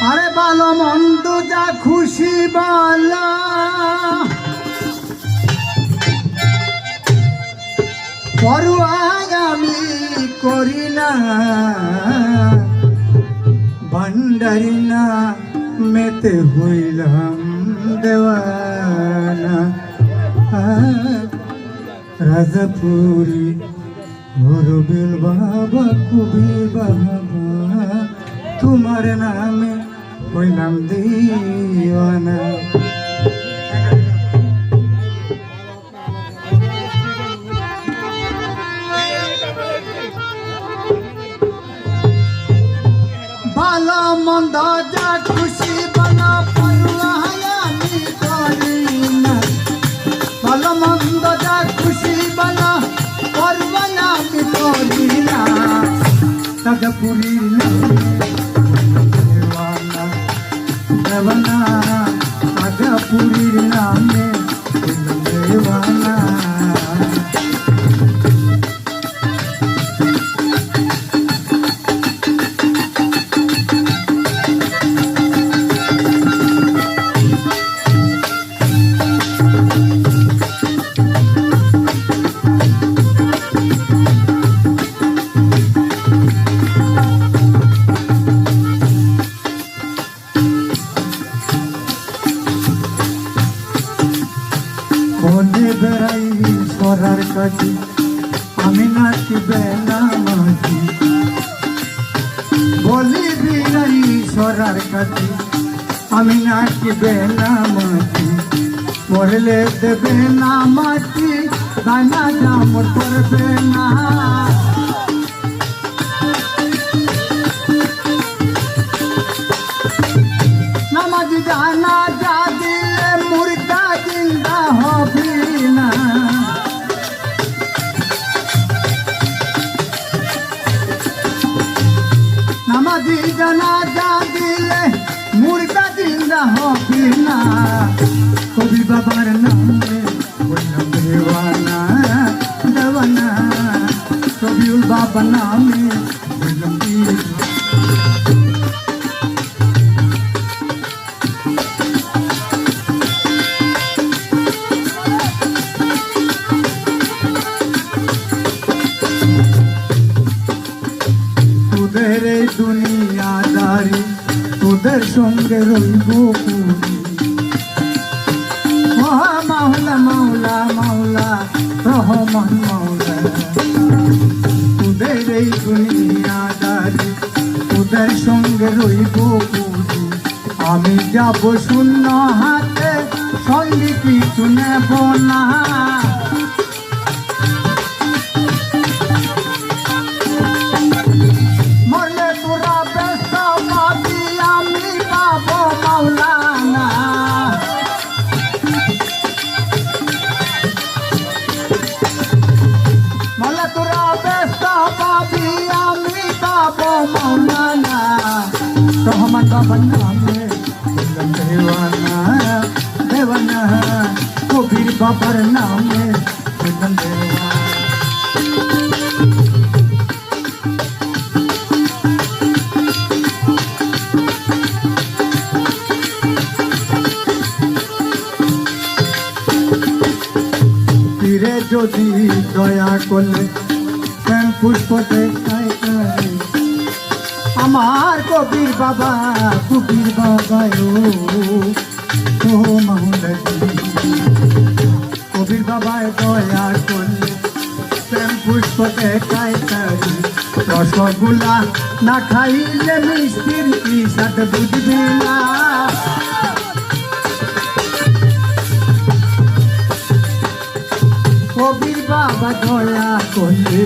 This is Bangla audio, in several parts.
আরে ভালো মন্দ যা খুশি বলা পরোয়া আমি করি না ভান্ডারি না মেতে হইলাম দেওয়ানা রাজাপুরি হরবিল বাবা কবির বাবা তোমার নামে হইলাম দিওয়ানা। ভালো মন্দ যা খুশি বলা পরোয়া আমি করি না ভালো মন্দ যা খুশি বলা পরোয়া আমি করি না রাজাপুরীর দেওয়ানা রাজাপুরীর নামে দেওয়ানা। বলে বেড়াই সরার কাছে আমি নাচবে নামাজি বলি বেড়াই সরার কাছে আমি নাচবে নামাজি মরলে দেবে না মাটি দানা জামর করবে না নামাজি জানা যা দিলে মুর্দা জিন্দা হবে না নামাজি জানা যা দিলে মুর্দা জিন্দা হবে না কবি বাবার নামে বললাম দেওয়ানা দেওয়ানা কবিউল বাবা নামে বললাম তোদের এই দুনিয়াদারি তোদের সঙ্গে রইব মাওলা মাওলা মাওলা রহমান মাওলা তোদের এই দুনিয়াদারি তোদের সঙ্গে রইব আমি যাব শূন্য হাতে সঙ্গে কিছু নেব না মরলে তোরা ব্যস্ত পাবি আমি পাবো মাওলানা মরলে তোরা ব্যস্ত পাবি আমি পাবো মাওলানা রহমান বাবার নামে দেওয়ানা দেওয়ানা কবির বাবার নামে দেওয়ানা। তীরে যদি দয়া করলে পুষ্প দেখায় আমার কবির বাবা ও মাহুলাজি কবির বাবায় দয়া করলে প্রেম পুষ্প দেখায় রসগোল্লা না খাইলে মিষ্টির কি সাথে বুঝবি না কবির বাবা দয়া করলে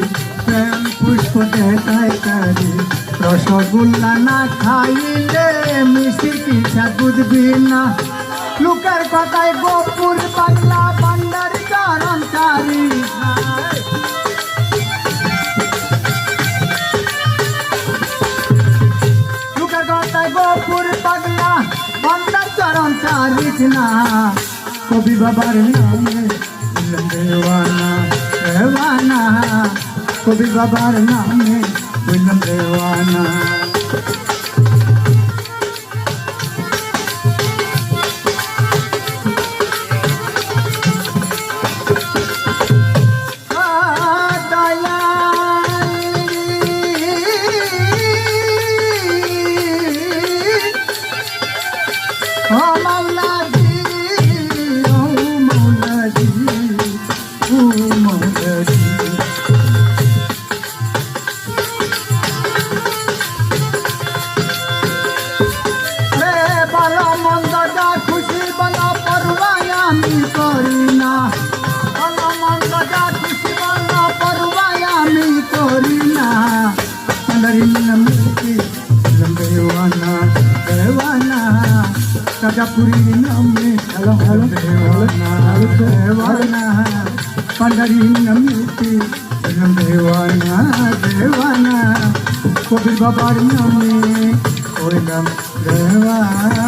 প্রেম পুষ্প দেখায় রসগোল্লা না খাইলে মিষ্টি কি সাথে বুঝবি না লোকের কথায় গোপুর পাগলা পান্ডার চরণ চারি লোকের কথায় গোপুর পাগলা পান্ডার চরণ চারিস না কবি বাবার নামে দেওয়ানা দেওয়ানা কবি বাবার নামে দেওয়ানা। নামে দেওয়ানা দেওয়ানা রাজাপুরীর নামে দেওয়ানা দেওয়ানা পান্ডারি নামে দেওয়ানা দেওয়ানা কবির বাবার নামে হইলাম দেওয়ানা